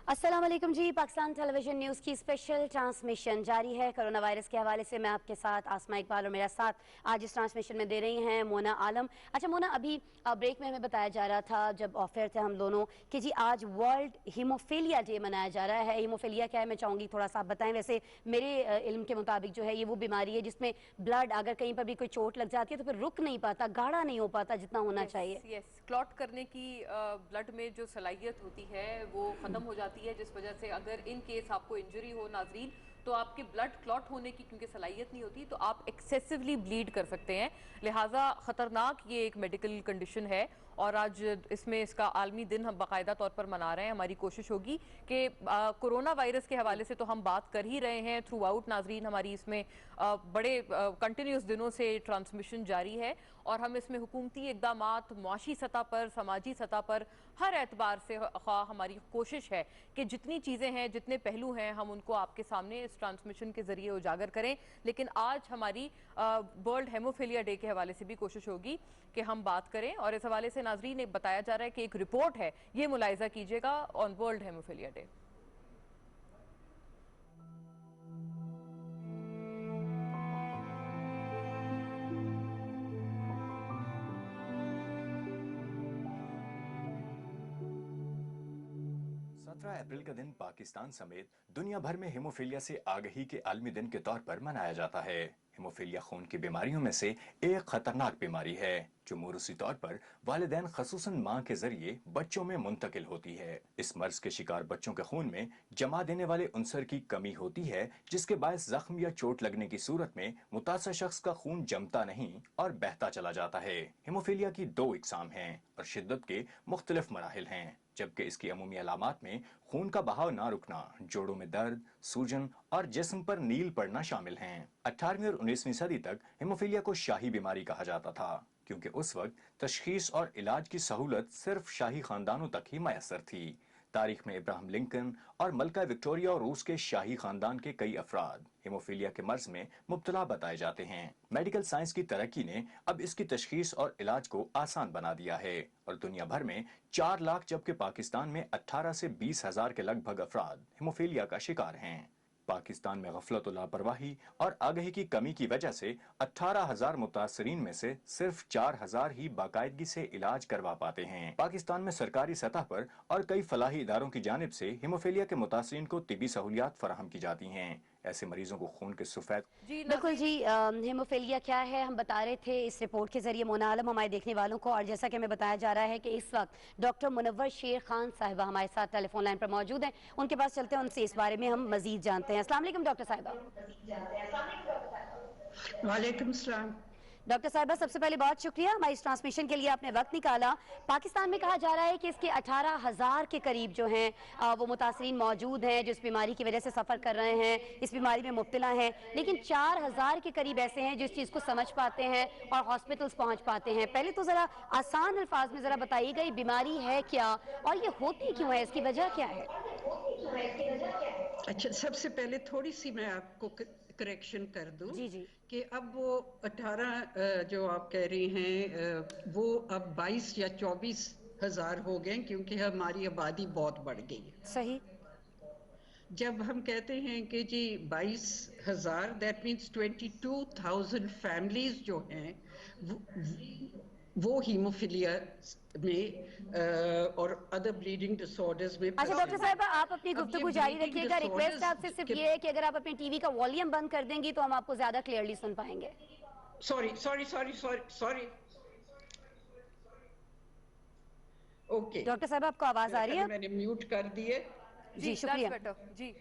अस्सलाम वालेकुम जी। Pakistan television news की स्पेशल ट्रांसमिशन जारी है। कोरोना वायरस के हवाले से मैं आपके साथ आसमा इकबाल और मेरा साथ आज इस ट्रांसमिशन में दे रही हैं मोना आलम। अच्छा मोना, अभी ब्रेक में हमें बताया जा रहा था जब ऑफर थे हम दोनों कि जी आज वर्ल्ड हीमोफीलिया डे मनाया जा रहा है। हीमोफीलिया क्या है मैं चाहूँगी थोड़ा सा आप बताएं। वैसे मेरे इल्म के मुताबिक जो है ये वो बीमारी है जिसमें ब्लड अगर कहीं पर भी कोई चोट लग जाती है तो फिर रुक नहीं पाता, गाढ़ा नहीं हो पाता जितना होना चाहिए। यस, क्लॉट करने की ब्लड में जो सलाहियत होती है वो ख़त्म हो जाती है, जिस वजह से अगर इन केस आपको इंजरी हो नाजरीन तो आपके ब्लड क्लॉट होने की क्योंकि सलाहियत नहीं होती तो आप एक्सेसिवली ब्लीड कर सकते हैं। लिहाजा ख़तरनाक ये एक मेडिकल कंडीशन है और आज इसमें इसका आलमी दिन हम बाकायदा तौर पर मना रहे हैं। हमारी कोशिश होगी कि कोरोना वायरस के हवाले से तो हम बात कर ही रहे हैं थ्रू आउट नाजरीन, हमारी इसमें बड़े कंटिन्यूस दिनों से ट्रांसमिशन जारी है और हम इसमें हुकूमती इक़दामात मुआशी सतह पर, समाजी सतह पर हर एतबार से हमारी कोशिश है कि जितनी चीज़ें हैं, जितने पहलू हैं, हम उनको आपके सामने इस ट्रांसमिशन के जरिए उजागर करें। लेकिन आज हमारी वर्ल्ड हेमोफीलिया डे के हवाले से भी कोशिश होगी कि हम बात करें और इस हवाले से नाजरीन एक बताया जा रहा है कि एक रिपोर्ट है, ये मुलाहिजा कीजिएगा ऑन वर्ल्ड हेमोफीलिया डे। अप्रैल का दिन पाकिस्तान समेत दुनिया भर में हीमोफीलिया से आगही के आलमी दिन के तौर पर मनाया जाता है। हीमोफीलिया खून की बीमारियों में से एक खतरनाक बीमारी है जो मोरूसी तौर पर वालिदैन खसूसन मां के जरिए बच्चों में मुंतकिल होती है। इस मर्ज के शिकार बच्चों के खून में जमा देने वाले उनसर की कमी होती है जिसके बायस जख्म या चोट लगने की सूरत में मुतासर शख्स का खून जमता नहीं और बहता चला जाता है। हीमोफीलिया की दो इकसाम हैं और शिद्दत के मुख्तलिफ मराहिल हैं, जबकि इसकी अमूमी अलामात में खून का बहाव ना रुकना, जोड़ों में दर्द, सूजन और जिस्म पर नील पड़ना शामिल हैं। 18वीं और 19वीं सदी तक हीमोफीलिया को शाही बीमारी कहा जाता था क्योंकि उस वक्त तशखीस और इलाज की सहूलत सिर्फ शाही खानदानों तक ही मैसर थी। तारीख में इब्राहिम लिंकन और मलका विक्टोरिया और रूस के शाही खानदान के कई अफराद हीमोफीलिया के मर्ज में मुब्तला बताए जाते हैं। मेडिकल साइंस की तरक्की ने अब इसकी तशखीस और इलाज को आसान बना दिया है और दुनिया भर में 4 लाख जबकि पाकिस्तान में 18 से 20 हजार के लगभग अफराद हीमोफीलिया का शिकार हैं। पाकिस्तान में गफलत और लापरवाही और आगही की कमी की वजह से 18,000 मुतासरीन में से सिर्फ 4,000 ही बाकायदगी से इलाज करवा पाते हैं। पाकिस्तान में सरकारी सतह पर और कई फलाही इदारों की जानिब से हीमोफीलिया के मुतासरीन को तिबी सहूलियात फराहम की जाती हैं। ऐसे मरीजों को खून के सफेद बिल्कुल जी, हीमोफीलिया क्या है हम बता रहे थे इस रिपोर्ट के जरिए मोना आलम हमारे देखने वालों को। और जैसा कि हमें बताया जा रहा है कि इस वक्त डॉक्टर मुनव्वर शेर खान साहिबा हमारे साथ टेलीफोन लाइन पर मौजूद हैं। उनके पास चलते हैं, उनसे इस बारे में हम मजीद जानते हैं। अस्सलाम वालेकुम डॉक्टर साहिबा। वालेकुम सलाम। डॉक्टर साहिबा, सबसे पहले बहुत शुक्रिया हमारी इस ट्रांसमिशन के लिए, आपने वक्त निकाला। पाकिस्तान में कहा जा रहा है कि इसके 18,000 के करीब जो हैं वो मुतासरीन मौजूद हैं जो इस बीमारी की वजह से सफ़र कर रहे हैं, इस बीमारी में मुब्तला हैं, लेकिन 4,000 के करीब ऐसे हैं जो इस चीज़ को समझ पाते हैं और हॉस्पिटल्स पहुँच पाते हैं। पहले तो ज़रा आसान अल्फाज में ज़रा बताइएगा ये बीमारी है क्या और ये होती क्यों है, इसकी वजह क्या है? अच्छा, सबसे पहले थोड़ी सी मैं आपको करेक्शन कर दूं जी जी कि अब वो 18 जो आप कह रही हैं वो अब 22 या 24 हजार हो गए क्योंकि हमारी आबादी बहुत बढ़ गई है। सही। जब हम कहते हैं कि जी 22,000, दैट मीन्स 22,000 फैमिलीज जो हैं वो हीमोफीलिया में और अदर ब्लीडिंग डिसऑर्डर्स में। अच्छा डॉक्टर साहिबा, आप अपनी गुफ्तगू जारी रखिएगा। रिक्वेस्ट आपसे सिर्फ ये है कि अगर आप अपनी टीवी का वॉल्यूम बंद कर देंगी तो हम आपको ज्यादा क्लियरली सुन पाएंगे। सॉरी। ओके डॉक्टर साहब, आपको आवाज आ रही है? मैंने म्यूट कर दिए। जी शुक्रिया जी।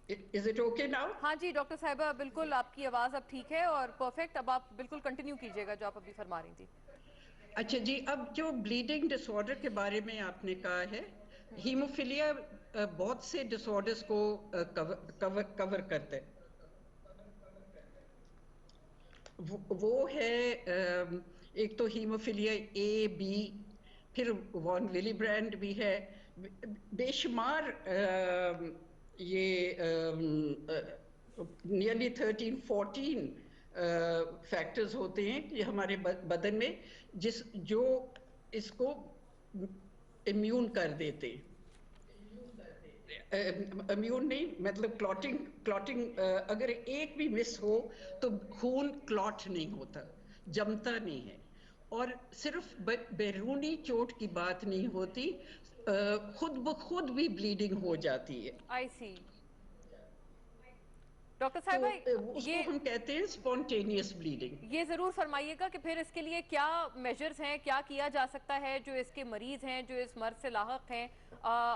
Is it okay now? हाँ जी डॉक्टर साहिबा, बिल्कुल आपकी आवाज अब ठीक है और परफेक्ट। अब आप बिल्कुल कंटिन्यू कीजिएगा जो आप अभी फरमा रही थी। अच्छा जी, अब जो ब्लीडिंग डिसऑर्डर के बारे में आपने कहा है, हीमोफीलिया बहुत से डिसऑर्डर्स को कवर करते हैं। वो है एक तो हीमोफीलिया ए, बी, फिर वॉन विलीब्रैंड भी है, बेशुमार ये नियरली 13-14 फैक्टर्स होते हैं कि हमारे बदन में जो इसको इम्यून कर देते हैं। इम्यून नहीं, मतलब क्लॉटिंग अगर एक भी मिस हो तो खून क्लॉट नहीं होता, जमता नहीं है। और सिर्फ बैरूनी चोट की बात नहीं होती, खुद ब खुद भी ब्लीडिंग हो जाती है। आई सी। डॉक्टर तो साहिबा, उसको हम कहते हैं स्पॉन्टेनियस ब्लीडिंग। ये ज़रूर फरमाइएगा कि फिर इसके लिए क्या मेजर्स हैं, क्या किया जा सकता है, जो इसके मरीज़ हैं, जो इस मर्ज से लाहक हैं,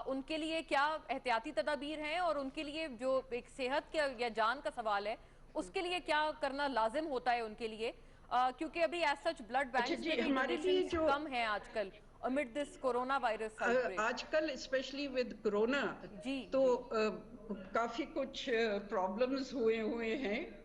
उनके लिए क्या एहतियाती तदाबीर हैं, और उनके लिए जो एक सेहत या जान का सवाल है उसके लिए क्या करना लाजिम होता है उनके लिए, क्योंकि अभी एज सच ब्लड अच्छा बैंक्स जी, में भी हमारे लिए डोनेशंस जो कम हैं आजकल amid this corona virus outbreak. आजकल स्पेशली विद कोरोना जी तो जी। काफी कुछ प्रॉब्लम्स हुए हैं।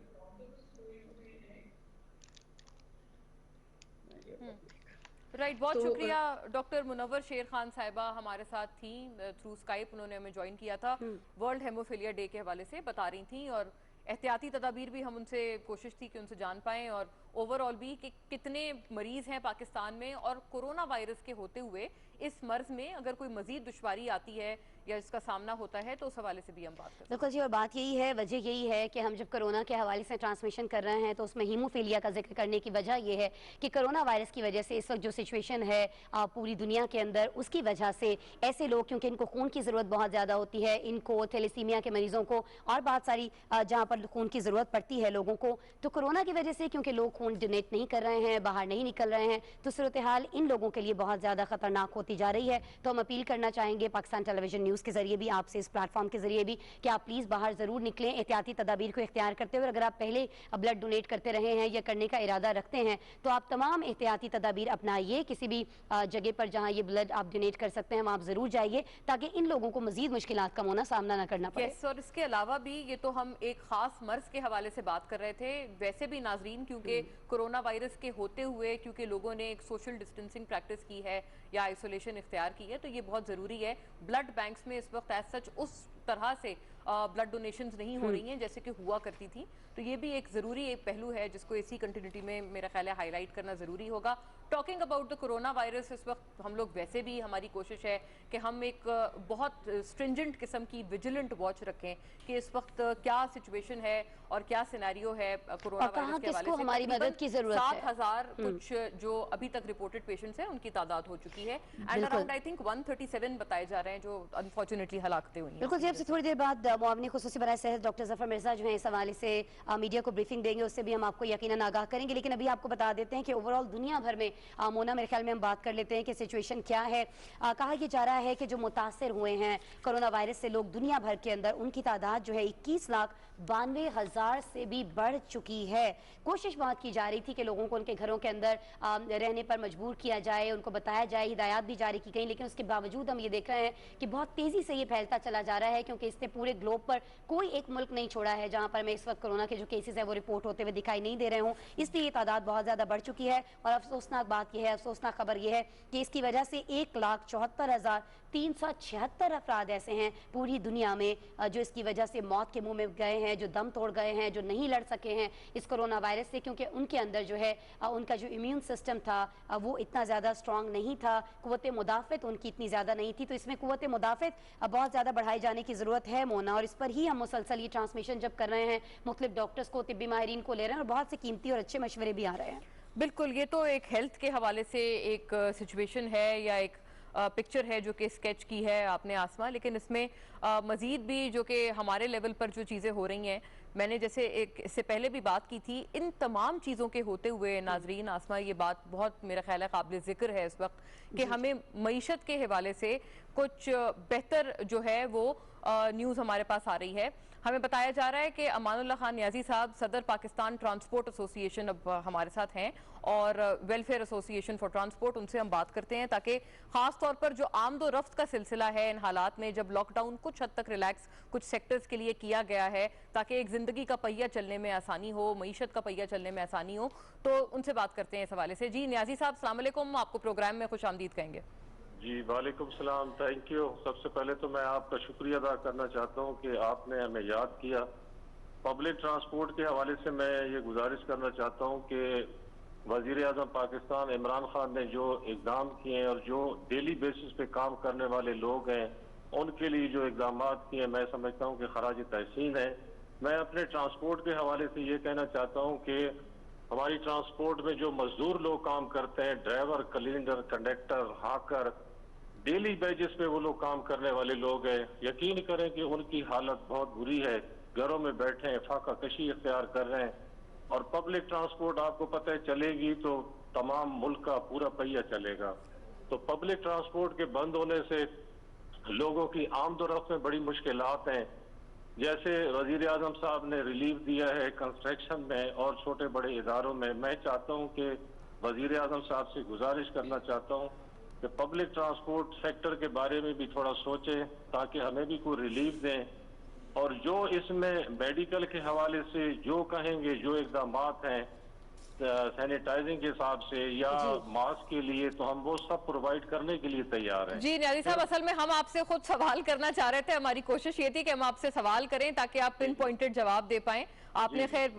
राइट, बहुत तो शुक्रिया डॉक्टर मुनव्वर शेर खान साहिबा हमारे साथ थी थ्रू स्काइप, उन्होंने हमें ज्वाइन किया था। वर्ल्ड हेमोफीलिया डे के हवाले से बता रही थी, और एहतियाती तदाबीर भी हम उनसे कोशिश थी कि उनसे जान पाएं, और ओवरऑल भी कि कितने मरीज़ हैं पाकिस्तान में, और कोरोना वायरस के होते हुए इस मर्ज में अगर कोई मजीद दुश्वारी आती है या इसका सामना होता है तो उस हवाले से भी हम बात करते हैं। बिल्कुल जी, और बात यही है, वजह यही है कि हम जब कोरोना के हवाले से ट्रांसमिशन कर रहे हैं तो उसमें हीमोफीलिया का जिक्र करने की वजह यह है कि कोरोना वायरस की वजह से इस वक्त जो सिचुएशन है पूरी दुनिया के अंदर, उसकी वजह से ऐसे लोग, क्योंकि इनको खून की ज़रूरत बहुत ज़्यादा होती है, इनको थैलेसीमिया के मरीजों को और बहुत सारी जहाँ पर खून की ज़रूरत पड़ती है लोगों को, तो कोरोना की वजह से क्योंकि लोग खून डोनेट नहीं कर रहे हैं, बाहर नहीं निकल रहे हैं, तो सूरत हाल इन लोगों के लिए बहुत ज़्यादा खतरनाक होती जा रही है। तो हम अपील करना चाहेंगे पाकिस्तान टेलीविजन न्यूज़ के जरिए भी, आपसे इस प्लेटफॉर्म के जरिए भी, कि आप प्लीज़ बाहर ज़रूर निकलें एहतियाती तदाबीर को इख्तियार करते हुए। अगर आप पहले ब्लड डोनेट करते रहे हैं या करने का इरादा रखते हैं तो आप तमाम एहतियाती तदाबीर अपनाइए। किसी भी जगह पर जहाँ ये ब्लड आप डोनेट कर सकते हैं वहाँ आप ज़रूर जाइए, ताकि इन लोगों को मजीद मुश्किलात का होना सामना ना करना पड़े। यस, और इसके अलावा भी ये तो हम एक खास मर्ज के हवाले से बात कर रहे थे, वैसे भी नाजरीन क्योंकि कोरोना वायरस के होते हुए क्योंकि लोगों ने एक सोशल डिस्टेंसिंग प्रैक्टिस की है या आइसोलेशन इख्तियार की है, तो ये बहुत ज़रूरी है। ब्लड बैंक्स में इस वक्त एज सच उस तरह से ब्लड डोनेशंस नहीं हो रही हैं जैसे कि हुआ करती थी, तो ये भी एक ज़रूरी एक पहलू है जिसको इसी कंटिन्यूटी में मेरा ख्याल है हाईलाइट करना ज़रूरी होगा। Talking about the corona virus, इस वक्त हम लोग वैसे भी हमारी कोशिश है कि हम एक बहुत स्ट्रिंजेंट किस्म की विजिलेंट वॉच रखें कि इस वक्त क्या सिचुएशन है और क्या सिनेरियो है कोरोना वायरस के हवाले से। हमारी मदद की जरूरत है। 7,000 कुछ जो अभी तक रिपोर्टेड पेशेंट्स हैं उनकी तादाद हो चुकी है, एंड अराउंड आई थिंक 137 बताए जा रहे हैं जो अनफॉर्चुनेटली हलाकतें हुई हैं। बिल्कुल जी, आपसे थोड़ी देर बाद मुआवनी खुसूसी बराए सेहत डॉक्टर जफर मिर्जा जो है इस हवाले से मीडिया को ब्रीफिंग देंगे, उससे भी हम आपको यकीनन आगाह करेंगे। लेकिन अभी आपको बता देते हैं कि ओवरऑल दुनिया भर में मोना मेरे ख्याल में हम बात कर लेते हैं कि सिचुएशन क्या है। कहा यह जा रहा है कि जो मुतासर हुए हैं कोरोना वायरस से लोग दुनिया भर के अंदर, उनकी तादाद जो है 21,92,000 से भी बढ़ चुकी है। कोशिश बहुत की जा रही थी कि लोगों को उनके घरों के अंदर रहने पर मजबूर किया जाए, उनको बताया जाए, हिदायत भी जारी की गई, लेकिन उसके बावजूद हम ये देख रहे हैं कि बहुत तेजी से ये फैलता चला जा रहा है, क्योंकि इसने पूरे ग्लोब पर कोई एक मुल्क नहीं छोड़ा है जहां पर मैं इस वक्त कोरोना के जो केसेस है वो रिपोर्ट होते हुए दिखाई नहीं दे रहे हूं। इसलिए ये तादाद बहुत ज्यादा बढ़ चुकी है, और अफसोसनाक बात यह है, अफसोसनाक खबर यह है कि इसकी वजह से 1,74,376 अफराद ऐसे हैं पूरी दुनिया में जो इसकी वजह से मौत के मुंह में गए हैं, जो दम तोड़ गए हैं, जो नहीं लड़ सके हैं इस कोरोना वायरस से, क्योंकि उनके अंदर जो है उनका जो इम्यून सिस्टम था वो इतना ज़्यादा स्ट्रॉन्ग नहीं था, कुव्वत मुदाफ़त उनकी इतनी ज़्यादा नहीं थी। तो इसमें कुव्वत मुदाफ़त बहुत ज़्यादा बढ़ाई जाने की ज़रूरत है मोना, और इस पर ही हम मुसलसल ये ट्रांसमिशन जब कर रहे हैं, मुख्तलिफ डॉक्टर्स को, तिब्बी माहिरीन को ले रहे हैं, और बहुत से कीमती और अच्छे मशवरे भी आ रहे हैं। बिल्कुल, ये तो एक हेल्थ के हवाले से एक सिचुएशन है या एक पिक्चर है जो कि स्केच की है आपने आसमा, लेकिन इसमें मज़ीद भी जो कि हमारे लेवल पर जो चीज़ें हो रही हैं, मैंने जैसे एक इससे पहले भी बात की थी, इन तमाम चीज़ों के होते हुए नाजरीन आसमा ये बात बहुत मेरा ख्याल है काबिल ज़िक्र है इस वक्त कि हमें मईशत के हवाले से कुछ बेहतर जो है वो न्यूज़ हमारे पास आ रही है। हमें बताया जा रहा है कि अमानुल्लाह खान नियाजी साहब सदर पाकिस्तान ट्रांसपोर्ट एसोसिएशन अब हमारे साथ हैं, और वेलफेयर एसोसिएशन फॉर ट्रांसपोर्ट, उनसे हम बात करते हैं ताकि ख़ास तौर पर जो आमदोरफ्त का सिलसिला है इन हालात में, जब लॉकडाउन कुछ हद तक रिलैक्स कुछ सेक्टर्स के लिए किया गया है ताकि एक ज़िंदगी का पहिया चलने में आसानी हो, मईशत का पहिया चलने में आसानी हो, तो उनसे बात करते हैं इस हवाले से। जी नियाजी साहब, अस्सलाम वालेकुम, आपको प्रोग्राम में खुश आमदीद कहेंगे। जी वालेकुम सलाम, थैंक यू। सबसे पहले तो मैं आपका शुक्रिया अदा करना चाहता हूँ कि आपने हमें याद किया। पब्लिक ट्रांसपोर्ट के हवाले से मैं ये गुजारिश करना चाहता हूँ कि वज़ीर आज़म पाकिस्तान इमरान खान ने जो इक़दाम किए हैं और जो डेली बेसिस पे काम करने वाले लोग हैं उनके लिए जो इकदाम किए मैं समझता हूँ कि खराज तहसीन है। मैं अपने ट्रांसपोर्ट के हवाले से ये कहना चाहता हूँ कि हमारी ट्रांसपोर्ट में जो मजदूर लोग काम करते हैं, driver, cleaner, conductor, hawker, daily basis पे वो लोग काम करने वाले लोग हैं, यकीन करें कि उनकी हालत बहुत बुरी है। घरों में बैठे हैं, फाका कशी इख्तियार कर रहे हैं। और पब्लिक ट्रांसपोर्ट आपको पता है चलेगी तो तमाम मुल्क का पूरा पहिया चलेगा। तो पब्लिक ट्रांसपोर्ट के बंद होने से लोगों की आमदोरफ्त में बड़ी मुश्किलात हैं। जैसे वजीर आजम साहब ने रिलीफ दिया है कंस्ट्रक्शन में और छोटे बड़े इदारों में, मैं चाहता हूं कि वजीर आजम साहब से गुजारिश करना चाहता हूं कि पब्लिक ट्रांसपोर्ट सेक्टर के बारे में भी थोड़ा सोचें ताकि हमें भी कोई रिलीफ दें। और जो इसमें मेडिकल के हवाले से जो कहेंगे, जो इकदामात हैं सैनिटाइजिंग के हिसाब से या मास्क के लिए, तो हम वो सब प्रोवाइड करने के लिए तैयार हैं। जी न्याजी साहब, असल में हम आपसे खुद सवाल करना चाह रहे थे। हमारी कोशिश ये थी कि हम आपसे सवाल करें ताकि आप पिन पॉइंटेड जवाब दे पाएं। आपने खैर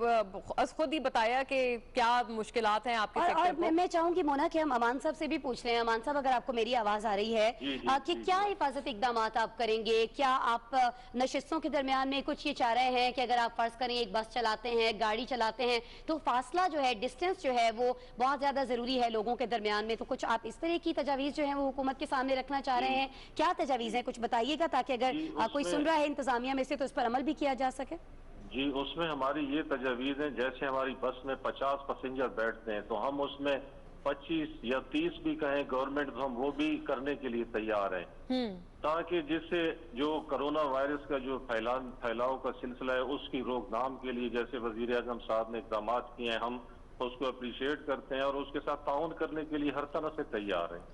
खुद ही बताया कि क्या मुश्किलात हैं आपके सेक्टर को। मैं चाहूंगी मोना कि हम अमान साहब से भी पूछ लें। अमान साहब, अगर आपको मेरी आवाज आ रही है कि क्या हिफाजत इकदाम आप करेंगे? क्या आप नशिस्तों के दरमियान में कुछ ये चाह रहे हैं कि अगर आप फर्ज करें एक बस चलाते हैं, गाड़ी चलाते हैं, तो फासला जो है, डिस्टेंस जो है, वो बहुत ज्यादा जरूरी है लोगों के दरमियान में, तो कुछ आप इस तरह की तजावीज जो है वो हुकूमत के सामने रखना चाह रहे हैं? क्या तजावीज है, कुछ बताइएगा ताकि अगर कोई सुन रहा है इंतजामिया में से तो इस पर अमल भी किया जा सके। जी, उसमें हमारी ये तजावीज़ हैं, जैसे हमारी बस में 50 पैसेंजर बैठते हैं तो हम उसमें 25 या 30 भी कहें गवर्नमेंट, तो हम वो भी करने के लिए तैयार हैं, ताकि जिससे जो कोरोना वायरस का जो फैलाव का सिलसिला है उसकी रोकथाम के लिए जैसे वजीर आजम साहब ने इक़दाम किए हैं, हम उसको अप्रिशिएट करते हैं और उसके साथ ताउन करने के लिए हर तरह से तैयार हैं।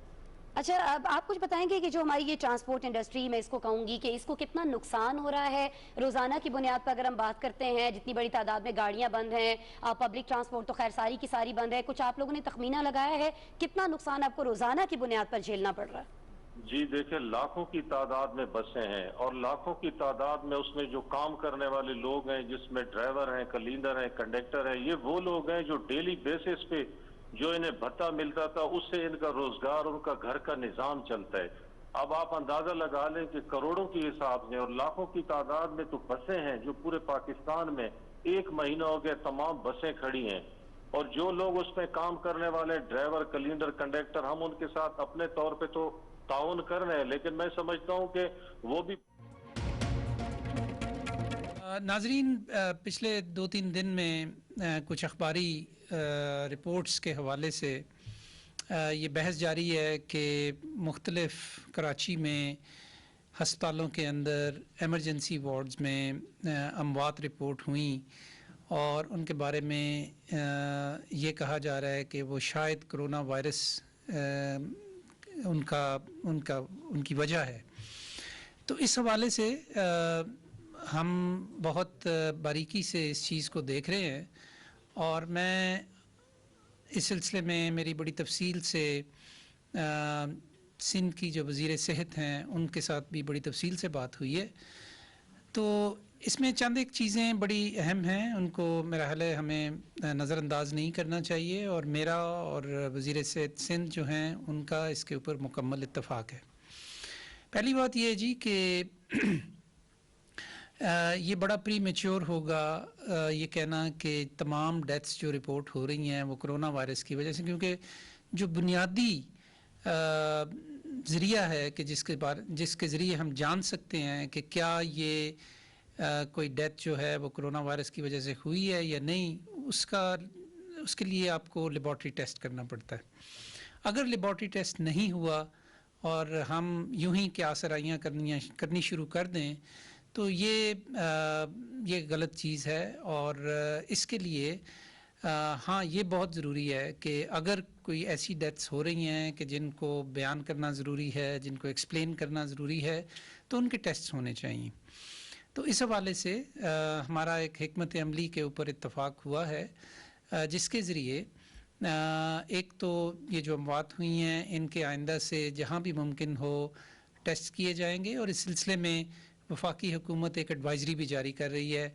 अच्छा, अब आप कुछ बताएंगे कि जो हमारी ये ट्रांसपोर्ट इंडस्ट्री, मैं इसको कहूंगी कि इसको कितना नुकसान हो रहा है रोजाना की बुनियाद पर? अगर हम बात करते हैं, जितनी बड़ी तादाद में गाड़ियां बंद हैं, पब्लिक ट्रांसपोर्ट तो खैर सारी की सारी बंद है, कुछ आप लोगों ने तखमीना लगाया है कितना नुकसान आपको रोजाना की बुनियाद पर झेलना पड़ रहा है? जी देखिए, लाखों की तादाद में बसें हैं और लाखों की तादाद में उसमें जो काम करने वाले लोग हैं, जिसमें ड्राइवर हैं, क्लीनर हैं, कंडक्टर हैं, ये वो लोग हैं जो डेली बेसिस पे जो इन्हें भत्ता मिलता था उससे इनका रोजगार, उनका घर का निजाम चलता है। अब आप अंदाजा लगा लें कि करोड़ों के हिसाब में और लाखों की तादाद में तो बसें हैं जो पूरे पाकिस्तान में 1 महीना हो गया तमाम बसें खड़ी हैं। और जो लोग उसमें काम करने वाले ड्राइवर, क्लीनर, कंडक्टर, हम उनके साथ अपने तौर पे तो ताउन कर रहे हैं, लेकिन मैं समझता हूं कि वो भी नाजरीन, पिछले 2-3 दिन में कुछ अखबारी रिपोर्ट्स के हवाले से ये बहस जारी है कि मुख्तलिफ कराची में हस्पतालों के अंदर एमरजेंसी वार्ड्स में अमवात रिपोर्ट हुई और उनके बारे में ये कहा जा रहा है कि वो शायद कोरोना वायरस उनकी वजह है। तो इस हवाले से हम बहुत बारीकी से इस चीज़ को देख रहे हैं और मैं इस सिलसिले में मेरी बड़ी तफसील से सिंध की जो वज़ीर सेहत हैं उनके साथ भी बड़ी तफसील से बात हुई है। तो इसमें चंद एक चीज़ें बड़ी अहम हैं, उनको मेरा ख्याल है हमें नज़रअंदाज नहीं करना चाहिए और मेरा और वज़ीर सेहत सिंध जो हैं उनका इसके ऊपर मुकम्मल इत्तफ़ाक़ है। पहली बात ये है जी कि ये बड़ा प्री मैच्योर होगा ये कहना कि तमाम डेथ्स जो रिपोर्ट हो रही हैं वो कोरोना वायरस की वजह से, क्योंकि जो बुनियादी ज़रिया है कि जिसके ज़रिए हम जान सकते हैं कि क्या ये कोई डेथ जो है वो कोरोना वायरस की वजह से हुई है या नहीं, उसके लिए आपको लेबॉर्ट्री टेस्ट करना पड़ता है। अगर लेबॉर्ट्री टेस्ट नहीं हुआ और हम यूं ही क्या आसराइयाँ करनी शुरू कर दें तो ये गलत चीज़ है। और इसके लिए हाँ, ये बहुत ज़रूरी है कि अगर कोई ऐसी डेथ्स हो रही हैं कि जिनको बयान करना ज़रूरी है, जिनको एक्सप्लेन करना ज़रूरी है, तो उनके टेस्ट होने चाहिए। तो इस हवाले से हमारा एक हिकमत अमली के ऊपर इत्तफ़ाक़ हुआ है जिसके ज़रिए एक तो ये जो अमवात हुई हैं इनके आइंदा से जहाँ भी मुमकिन हो टेस्ट किए जाएंगे और इस सिलसिले में वफाकी हुकूमत एक एडवाइज़री भी जारी कर रही है।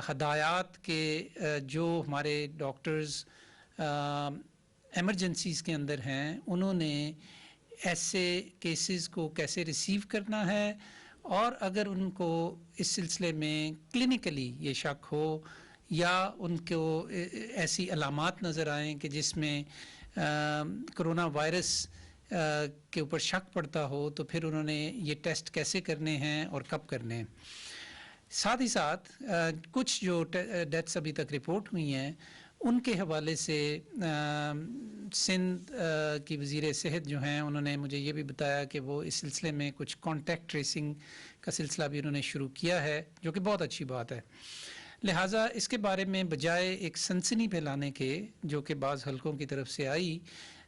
हदायत के जो हमारे डॉक्टर्स एमरजेंसीज़ के अंदर हैं उन्होंने ऐसे केसेस को कैसे रिसीव करना है, और अगर उनको इस सिलसिले में क्लिनिकली ये शक हो या उनको ऐसी अलामात नज़र आएँ कि जिसमें कोरोना वायरस के ऊपर शक पड़ता हो, तो फिर उन्होंने ये टेस्ट कैसे करने हैं और कब करने हैं। साथ ही साथ कुछ जो डेथ्स अभी तक रिपोर्ट हुई हैं उनके हवाले से सिंध की वज़ीर सेहत जो हैं उन्होंने मुझे ये भी बताया कि वो इस सिलसिले में कुछ कॉन्टैक्ट ट्रेसिंग का सिलसिला भी उन्होंने शुरू किया है, जो कि बहुत अच्छी बात है। लिहाजा इसके बारे में बजाय एक सनसनी फैलाने के, जो कि बाज़ हलकों की तरफ से आई,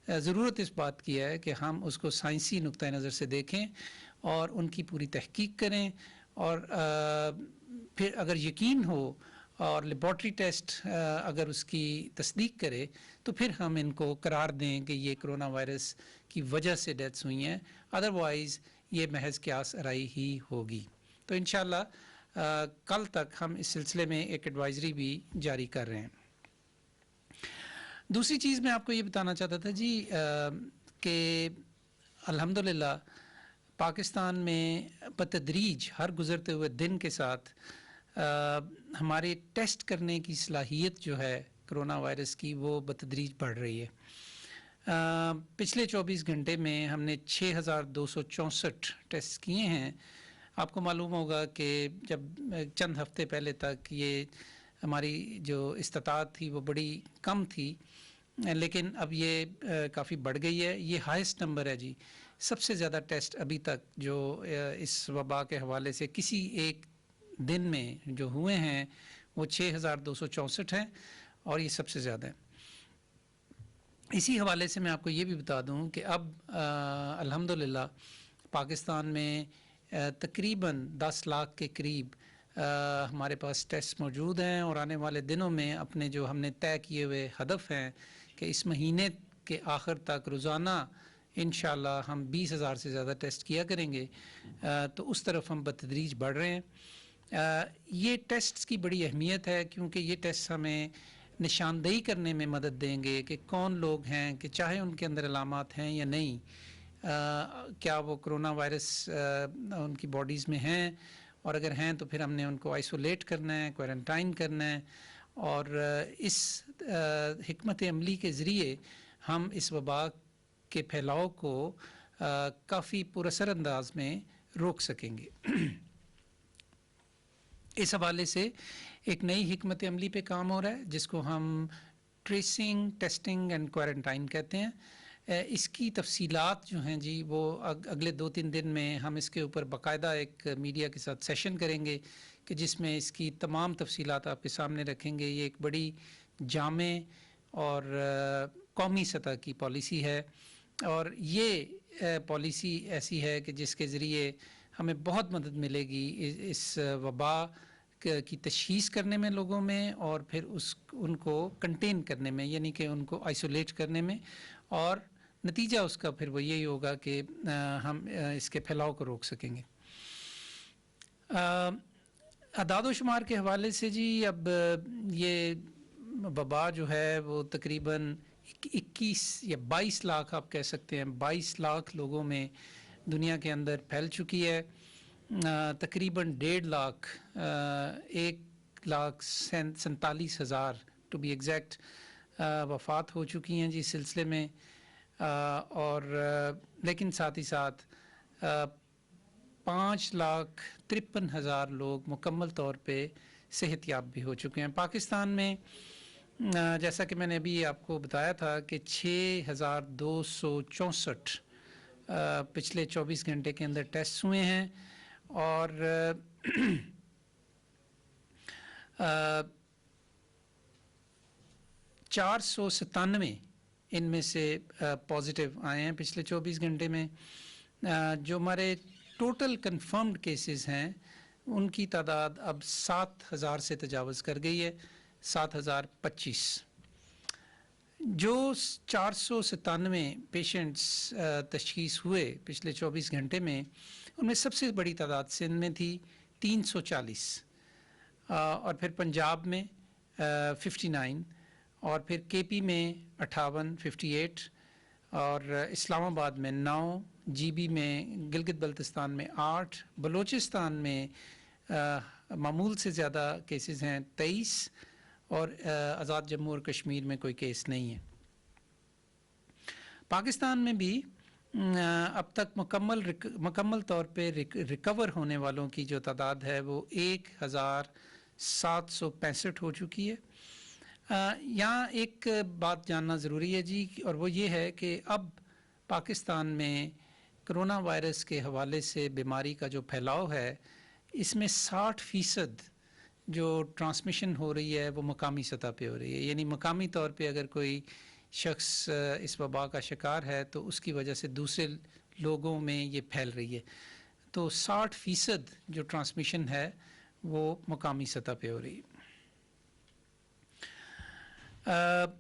ज़रूरत इस बात की है कि हम उसको साइंसी नुक्ता नज़र से देखें और उनकी पूरी तहकीक करें, और फिर अगर यकीन हो और लेबॉर्ट्री टेस्ट अगर उसकी तस्दीक करे तो फिर हम इनको करार दें कि ये कोरोना वायरस की वजह से डेथ्स हुई हैं, अदरवाइज़ ये महज क्यास आराई ही होगी। तो इंशाअल्लाह कल तक हम इस सिलसिले में एक एडवाइजरी भी जारी कर रहे हैं। दूसरी चीज़ मैं आपको ये बताना चाहता था जी कि अल्हम्दुलिल्लाह पाकिस्तान में बतदरीज हर गुज़रते हुए दिन के साथ हमारे टेस्ट करने की सलाहियत जो है कोरोना वायरस की वो बतदरीज बढ़ रही है। पिछले 24 घंटे में हमने 6,264 टेस्ट किए हैं। आपको मालूम होगा कि जब चंद हफ्ते पहले तक ये हमारी जो इस्तात थी वो बड़ी कम थी, लेकिन अब ये काफ़ी बढ़ गई है। ये हाईएस्ट नंबर है जी, सबसे ज़्यादा टेस्ट अभी तक जो इस वबा के हवाले से किसी एक दिन में जो हुए हैं वो 6,264 हैं, और ये सबसे ज़्यादा है। इसी हवाले से मैं आपको ये भी बता दूं कि अब अल्हम्दुलिल्लाह पाकिस्तान में तकरीबन 10 लाख के करीब हमारे पास टेस्ट मौजूद हैं, और आने वाले दिनों में अपने जो हमने तय किए हुए हदफ हैं कि इस महीने के आखिर तक रोज़ाना इंशाअल्लाह हम 20,000 से ज़्यादा टेस्ट किया करेंगे, तो उस तरफ हम बतदरीज बढ़ रहे हैं। ये टेस्ट्स की बड़ी अहमियत है, क्योंकि ये टेस्ट हमें निशानदेही करने में मदद देंगे कि कौन लोग हैं कि चाहे उनके अंदर अलामात हैं या नहीं, क्या वो कोरोना वायरस उनकी बॉडीज़ में हैं, और अगर हैं तो फिर हमने उनको आइसोलेट करना है, क्वारंटाइन करना है, और इस हिकमत अमली के ज़रिए हम इस वबा के फैलाव को काफ़ी पुरअसर अंदाज में रोक सकेंगे। इस हवाले से एक नई हिकमत अमली पे काम हो रहा है जिसको हम ट्रेसिंग, टेस्टिंग एंड क्वारंटाइन कहते हैं। इसकी तफसीलात जो हैं जी वो अगले 2-3 दिन में हम इसके ऊपर बाकायदा एक मीडिया के साथ सेशन करेंगे कि जिसमें इसकी तमाम तफसीलात आपके सामने रखेंगे। ये एक बड़ी जामे और कौमी सतह की पॉलिसी है, और ये पॉलिसी ऐसी है कि जिसके ज़रिए हमें बहुत मदद मिलेगी इस वबा की तशख़ीस करने में लोगों में, और फिर उनको कंटेन करने में, यानी कि उनको आइसोलेट करने में, और नतीजा उसका फिर वो यही होगा कि हम इसके फैलाव को रोक सकेंगे। अदाद व शुमार के हवाले से जी अब ये वबा जो है वो तकरीबन 21 या 22 लाख आप कह सकते हैं, 22 लाख लोगों में दुनिया के अंदर फैल चुकी है। तकरीबन 1.5 लाख 1,47,000 टू बी एग्जैक्ट वफ़ात हो चुकी हैं जी इस सिलसिले में, और लेकिन साथ ही साथ 5,53,000 लोग मुकम्मल तौर पे सेहतयाब भी हो चुके हैं। पाकिस्तान में जैसा कि मैंने अभी आपको बताया था कि 6,264 पिछले 24 घंटे के अंदर टेस्ट हुए हैं, और 497 इनमें से पॉजिटिव आए हैं पिछले 24 घंटे में। जो हमारे टोटल कंफर्म्ड केसेस हैं उनकी तादाद अब 7,000 से तजावज़ कर गई है, 7,025। जो 497 पेशेंट्स तशख़ीस हुए पिछले 24 घंटे में, उनमें सबसे बड़ी तादाद सिंध में थी 340, और फिर पंजाब में 59, और फिर केपी में 58, 58, اور اسلام آباد میں 9، جی بی میں گلگت بلتستان میں 8، بلوچستان میں معمول سے زیادہ کیسز ہیں 23، اور آزاد جموں اور کشمیر میں کوئی کیس نہیں ہے۔ پاکستان میں بھی اب تک مکمل طور پہ ریکور ہونے والوں کی جو تعداد ہے وہ 1765 ہو چکی ہے۔ یہاں ایک بات جاننا ضروری ہے جی، اور وہ یہ ہے کہ اب پاکستان میں کرونا وائرس کے حوالے سے بیماری کا جو پھیلاؤ ہے، اس میں 60% جو ٹرانسمیشن ہو رہی ہے وہ مقامی سطح پہ ہو رہی ہے، یعنی مقامی طور پہ اگر کوئی شخص اس وبا کا شکار ہے تو اس کی وجہ سے دوسرے لوگوں میں یہ پھیل رہی ہے۔ تو 60% جو ٹرانسمیشن ہے وہ مقامی سطح پہ ہو رہی ہے۔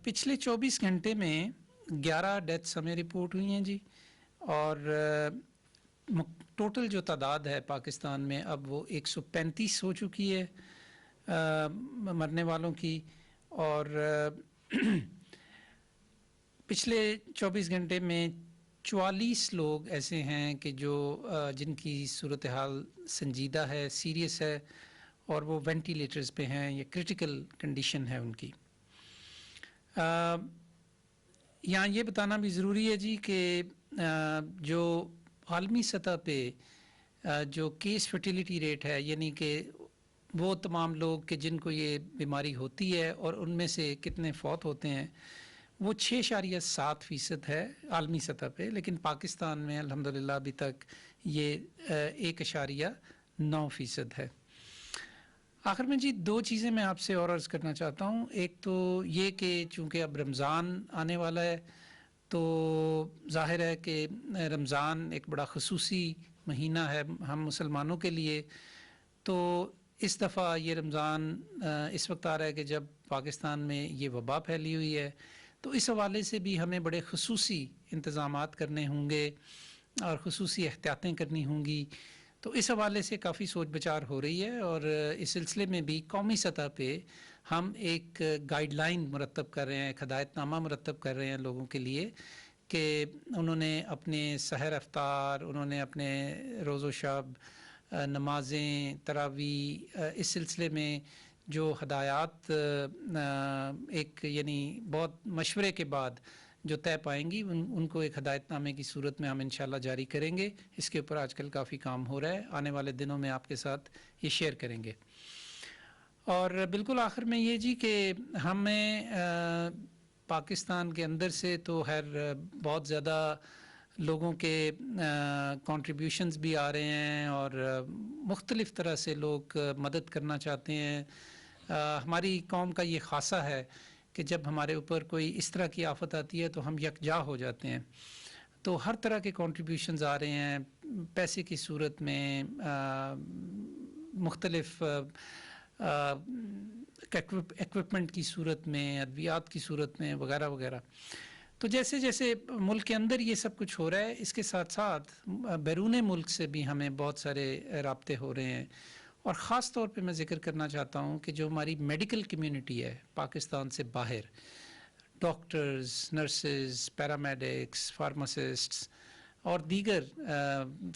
پچھلے 24 گھنٹے میں 11 ڈیتھس ہمیں رپورٹ ہوئی ہیں جی، اور ٹوٹل جو تعداد ہے پاکستان میں اب وہ 135 ہو چکی ہے مرنے والوں کی، اور پچھلے 24 گھنٹے میں 44 لوگ ایسے ہیں کہ جن کی صورتحال سنجیدہ ہے، سیریس ہے، اور وہ وینٹیلیٹرز پہ ہیں یا کرٹیکل کنڈیشن ہے ان کی۔ یہاں یہ بتانا بھی ضروری ہے جی کہ جو عالمی سطح پہ جو کیس فرٹیلیٹی ریٹ ہے، یعنی کہ وہ تمام لوگ کہ جن کو یہ بیماری ہوتی ہے اور ان میں سے کتنے فوت ہوتے ہیں، وہ 6.7% ہے عالمی سطح پہ، لیکن پاکستان میں الحمدللہ ابھی تک یہ 1.9% ہے۔ آخر میں جی 2 چیزیں میں آپ سے اور عرض کرنا چاہتا ہوں۔ ایک تو یہ کہ چونکہ اب رمضان آنے والا ہے، تو ظاہر ہے کہ رمضان ایک بڑا خصوصی مہینہ ہے ہم مسلمانوں کے لیے، تو اس دفعہ یہ رمضان اس وقت آ رہا ہے کہ جب پاکستان میں یہ وبا پھیلی ہوئی ہے، تو اس حوالے سے بھی ہمیں بڑے خصوصی انتظامات کرنے ہوں گے اور خصوصی احتیاطیں کرنی ہوں گی۔ تو اس حوالے سے کافی سوچ بچار ہو رہی ہے، اور اس سلسلے میں بھی قومی سطح پہ ہم ایک گائیڈ لائن مرتب کر رہے ہیں، ایک ہدایت نامہ مرتب کر رہے ہیں لوگوں کے لیے کہ انہوں نے اپنے سحر افطار، انہوں نے اپنے روز و شب، نمازیں، تراویح، اس سلسلے میں جو ہدایات ایک یعنی بہت مشورے کے بعد جو طے پائیں گی، ان کو ایک ہدایت نامے کی صورت میں ہم انشاءاللہ جاری کریں گے۔ اس کے اوپر آج کل کافی کام ہو رہا ہے، آنے والے دنوں میں آپ کے ساتھ یہ شیئر کریں گے۔ اور بالکل آخر میں یہ جی کہ ہمیں پاکستان کے اندر سے تو خیر بہت زیادہ لوگوں کے کنٹریبیوشنز بھی آ رہے ہیں، اور مختلف طرح سے لوگ مدد کرنا چاہتے ہیں۔ ہماری قوم کا یہ خاصہ ہے کہ جب ہمارے اوپر کوئی اس طرح کی آفت آتی ہے تو ہم یکجا ہو جاتے ہیں، تو ہر طرح کے کنٹریبیوشنز آ رہے ہیں، پیسے کی صورت میں، مختلف ایکوپمنٹ کی صورت میں، ادویات کی صورت میں، وغیرہ وغیرہ۔ تو جیسے جیسے ملک کے اندر یہ سب کچھ ہو رہا ہے، اس کے ساتھ ساتھ بیرون ملک سے بھی ہمیں بہت سارے رابطے ہو رہے ہیں، اور خاص طور پہ میں ذکر کرنا چاہتا ہوں کہ جو ہماری میڈیکل کمیونٹی ہے پاکستان سے باہر، ڈاکٹرز، نرسز، پیرامیڈکس، فارماسسٹس اور دیگر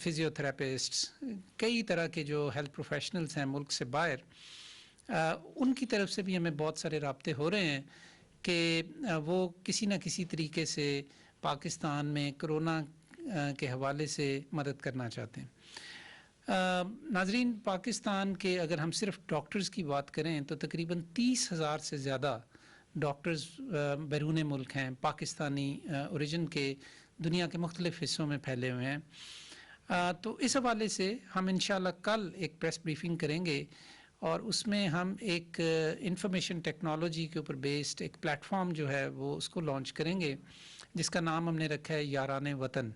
فزیوتھراپسٹس، کئی طرح کے جو ہیلتھ پروفیشنلز ہیں ملک سے باہر، ان کی طرف سے بھی ہمیں بہت سارے رابطے ہو رہے ہیں کہ وہ کسی نہ کسی طریقے سے پاکستان میں کرونا کے حوالے سے مدد کرنا چاہتے ہیں۔ ناظرین، پاکستان کے اگر ہم صرف ڈاکٹرز کی بات کریں تو تقریباً 30,000 سے زیادہ ڈاکٹرز بیرون ملک ہیں، پاکستانی اوریجن کے، دنیا کے مختلف حصوں میں پھیلے ہوئے ہیں۔ تو اس حوالے سے ہم انشاءاللہ کل ایک پریس بریفنگ کریں گے، اور اس میں ہم ایک انفارمیشن ٹیکنالوجی کے اوپر بیسڈ ایک پلیٹ فارم جو ہے وہ اس کو لانچ کریں گے، جس کا نام ہم نے رکھا ہے یاران وطن۔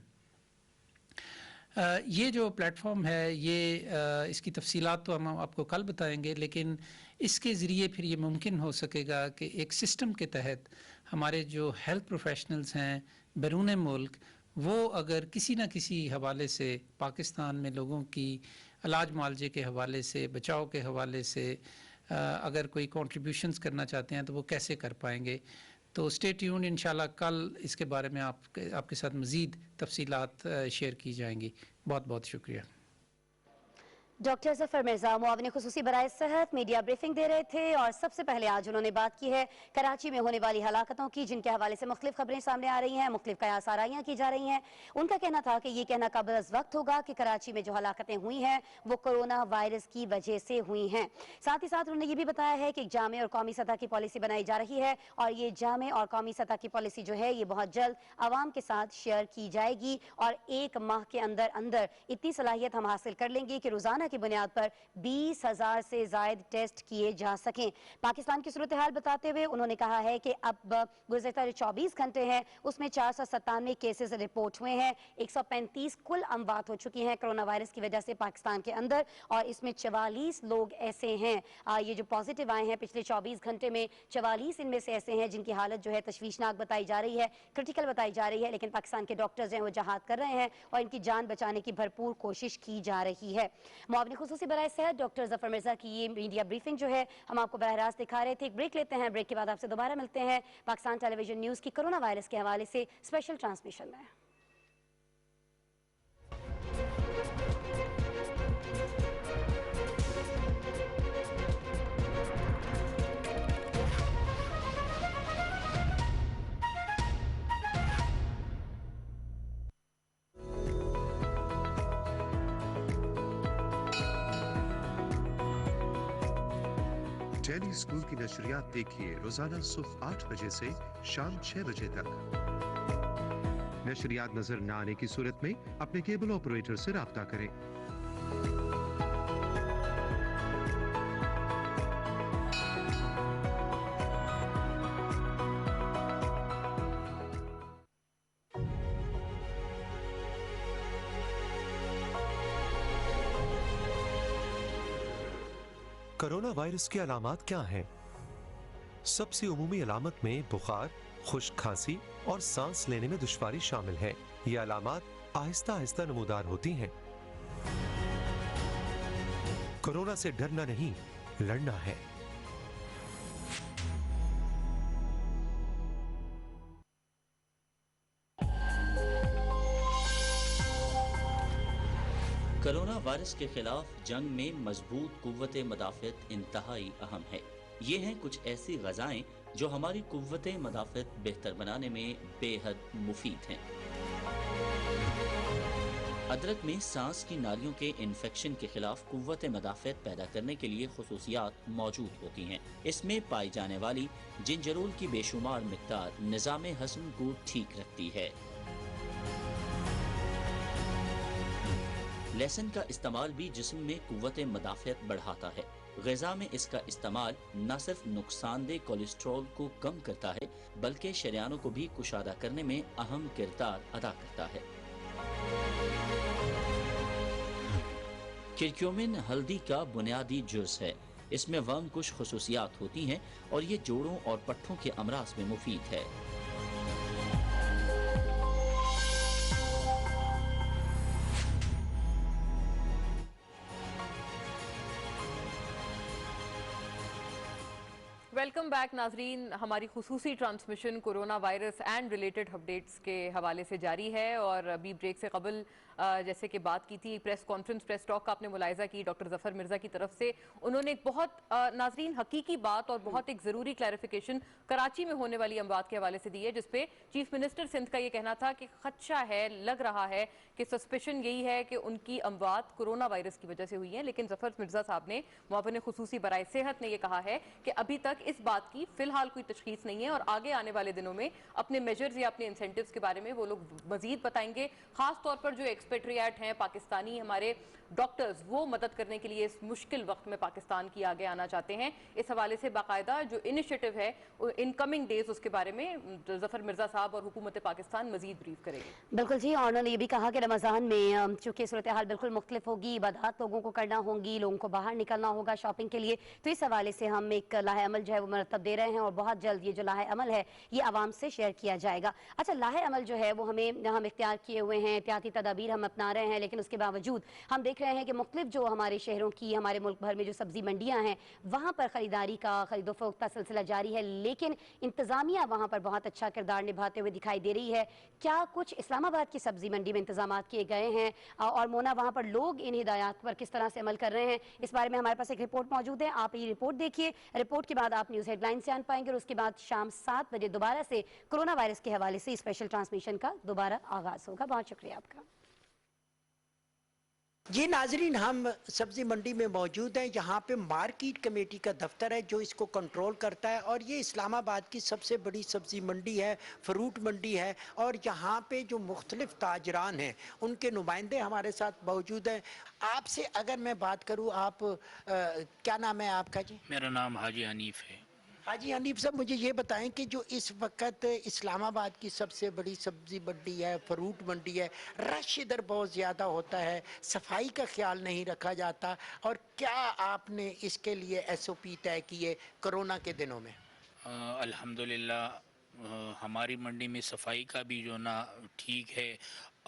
یہ جو پلیٹ فارم ہے، یہ اس کی تفصیلات تو ہم آپ کو کل بتائیں گے، لیکن اس کے ذریعے پھر یہ ممکن ہو سکے گا کہ ایک سسٹم کے تحت ہمارے جو ہیلتھ پروفیشنلز ہیں بیرون ملک، وہ اگر کسی نہ کسی حوالے سے پاکستان میں لوگوں کی علاج معالجے کے حوالے سے، بچاؤ کے حوالے سے اگر کوئی کنٹریبیوشنز کرنا چاہتے ہیں تو وہ کیسے کر پائیں گے۔ तो स्टे ट्यून्ड, इंशाल्लाह कल इसके बारे में आपके साथ मज़ीद तफसीलात शेयर की जाएंगी। बहुत बहुत शुक्रिया। डॉक्टर जफर मिर्जा मुआविन खुसूसी बराए सेहत मीडिया ब्रीफिंग दे रहे थे और सबसे पहले आज उन्होंने बात की है कराची में होने वाली हलाकतों की, जिनके हवाले से मुख्तलिफ खबरें सामने आ रही हैं, मुख्तलिफ कयास आराइयाँ की जा रही हैं। उनका कहना था कि ये कहना काबिल अज़ वक्त होगा कि कराची में जो हलाकतें हुई हैं वो कोरोना वायरस की वजह से हुई हैं। साथ ही साथ उन्होंने ये भी बताया है कि एक जामे और कौमी सतह की पॉलिसी बनाई जा रही है और ये जामे और कौमी सतह की पॉलिसी जो है ये बहुत जल्द आवाम के साथ शेयर की जाएगी और 1 माह के अंदर अंदर इतनी सलाहियत हम हासिल कर लेंगे कि रोजाना की बुनियाद पर 20,000 से ज्यादा टेस्ट किए जा सकें। पाकिस्तान की सूरत हाल बताते हुए उन्होंने कहा है कि अब गुज़श्ता 24 घंटे हैं उसमें 497 केसेस रिपोर्ट हुए हैं, 135 कुल अमवात हो चुकी हैं कोरोना वायरस की वजह से पाकिस्तान के अंदर और इसमें 44 लोग ऐसे हैं ये जो पॉजिटिव आए हैं पिछले 24 घंटे में 44 इनमें से ऐसे हैं जिनकी हालत जो है तशवीशनाक बताई जा रही है, क्रिटिकल बताई जा रही है, लेकिन पाकिस्तान के डॉक्टर्स हैं वो जहाद कर रहे हैं और इनकी जान बचाने की भरपूर कोशिश की जा रही है। मुआविन खुसूसी बराए सेहत डॉक्टर जफर मिर्जा की ये मीडिया ब्रीफिंग जो है हम आपको बराह रास्त दिखा रहे थे। एक ब्रेक लेते हैं, ब्रेक के बाद आपसे दोबारा मिलते हैं पाकिस्तान टेलीविजन न्यूज़ की कोरोना वायरस के हवाले से स्पेशल ट्रांसमिशन में। डेली स्कूल की नशरियात देखिए रोजाना सुबह 8 बजे से शाम 6 बजे तक। नशरियात नजर न आने की सूरत में अपने केबल ऑपरेटर से राब्ता करें। कोरोना वायरस की अलामात क्या हैं? सबसे उमूमी अलामत में बुखार, खुश्क खांसी और सांस लेने में दुश्वारी शामिल है। ये अलामात आहिस्ता आहिस्ता नमूदार होती हैं। कोरोना से डरना नहीं, लड़ना है। कोरोना वायरस के खिलाफ जंग में मजबूत कुव्वत मदाफ़त इंतहाई अहम है। ये हैं कुछ ऐसी ग़ज़ाएँ जो हमारी कुव्वत मदाफ़त बेहतर बनाने में बेहद मुफीद हैं। अदरक में सांस की नालियों के इन्फेक्शन के खिलाफ कुव्वत मदाफ़त पैदा करने के लिए खुसूसियात मौजूद होती हैं। इसमें पाई जाने वाली जिंजरोल की बेशुमार मिक़दार निज़ाम हज़म को ठीक रखती है। लहसुन का इस्तेमाल भी जिस्म में कुव्वत मदाफ़त बढ़ाता है। ग़िज़ा में इसका इस्तेमाल न सिर्फ नुकसानदेह कोलेस्ट्रॉल को कम करता है बल्कि शरियानों को भी कुशादा करने में अहम किरदार अदा करता है। कुरक्यूमिन हल्दी का बुनियादी जुज़ है। इसमें वर्म कुछ खुसूसियात होती हैं और ये जोड़ों और पट्ठों के अमराज में मुफीद है। वेलकम बैक नाजरीन, हमारी खुसूसी transmission corona virus and related updates के हवाले से जारी है और अभी ब्रेक से कबल जैसे कि बात की थी प्रेस कॉन्फ्रेंस प्रेस टॉक का आपने मुलाहिजा की डॉक्टर जफर मिर्जा की तरफ से। उन्होंने एक बहुत नाजरीन हकीकी बात और बहुत एक ज़रूरी क्लैरिफिकेशन कराची में होने वाली अमवात के हवाले से दी है, जिसपे चीफ मिनिस्टर सिंध का ये कहना था कि खदशा है, लग रहा है कि सस्पेशन यही है कि उनकी अमवात कोरोना वायरस की वजह से हुई है। लेकिन जफर मिर्जा साहब ने मुआविन खुसूसी बराए सेहत ने यह कहा है कि अभी तक इस बात की फिलहाल कोई तशखीस नहीं है और आगे आने वाले दिनों में अपने मेजर्स या अपने इंसेंटिव्स के बारे में वो लोग मजीद बताएंगे। खास तौर पर जो एक्सपेट्रिएट हैं पाकिस्तानी हमारे डॉक्टर्स, वो मदद करने के लिए इस मुश्किल वक्त में पाकिस्तान की आगे आना चाहते हैं। इस हवाले से बाकायदा जो इनिशिएटिव है इन कमिंग डेज उसके बारे में जफर मिर्जा साहब और हुकूमत पाकिस्तान मजीद ब्रीफ करेगी। बिल्कुल जी, और उन्होंने ये भी कहा कि रमज़ान में चूँकि सूरत हाल बिल्कुल मुख्तलिफ होगी, इबादत लोगों को करना होंगी, लोगों को बाहर निकलना होगा शॉपिंग के लिए, तो इस हवाले से हम एक लाहे अमल जो है वो मरतब दे रहे हैं और बहुत जल्द ये जो लाहे अमल है ये आवाम से शेयर किया जाएगा। अच्छा, लाहे अमल जो है वो हम इख्तियार किए हुए हैं, एहतियाती तदाबीर हम अपना रहे हैं, लेकिन उसके बावजूद हम देख دیکھ رہے ہیں کہ مختلف جو ہمارے شہروں کی ہمارے ملک بھر میں جو سبزی منڈیاں ہیں وہاں پر خریداری کا خرید و فروخت کا سلسلہ جاری ہے، لیکن انتظامیہ وہاں پر بہت اچھا کردار نبھاتے ہوئے دکھائی دے رہی ہے۔ کیا کچھ اسلام آباد کی سبزی منڈی میں انتظامات کیے گئے ہیں اور مونا وہاں پر لوگ ان ہدایات پر کس طرح سے عمل کر رہے ہیں، اس بارے میں ہمارے پاس ایک رپورٹ موجود ہے۔ آپ یہ رپورٹ دیکھیے، رپورٹ کے بعد آپ نیوز ہیڈ لائن سے آن پائیں گے اور اس کے بعد شام 7 بجے دوبارہ سے کرونا وائرس کے حوالے سے اسپیشل ٹرانسمیشن کا دوبارہ آغاز ہوگا۔ بہت شکریہ آپ کا۔ جی ناظرین، ہم سبزی منڈی میں موجود ہیں، یہاں پہ مارکیٹ کمیٹی کا دفتر ہے جو اس کو کنٹرول کرتا ہے، اور یہ اسلام آباد کی سب سے بڑی سبزی منڈی ہے، فروٹ منڈی ہے، اور یہاں پہ جو مختلف تاجران ہیں ان کے نمائندے ہمارے ساتھ موجود ہیں۔ آپ سے اگر میں بات کروں، آپ کیا نام ہے آپ کا؟ جی میرا نام حاجی حنیف ہے۔ حاجی حنیف صاحب، مجھے یہ بتائیں کہ جو اس وقت اسلام آباد کی سب سے بڑی سبزی منڈی ہے، فروٹ منڈی ہے، رش ادھر بہت زیادہ ہوتا ہے، صفائی کا خیال نہیں رکھا جاتا، اور کیا آپ نے اس کے لیے SOP طے کیے کرونا کے دنوں میں؟ الحمدللہ ہماری منڈی میں صفائی کا بھی جو نا ٹھیک ہے،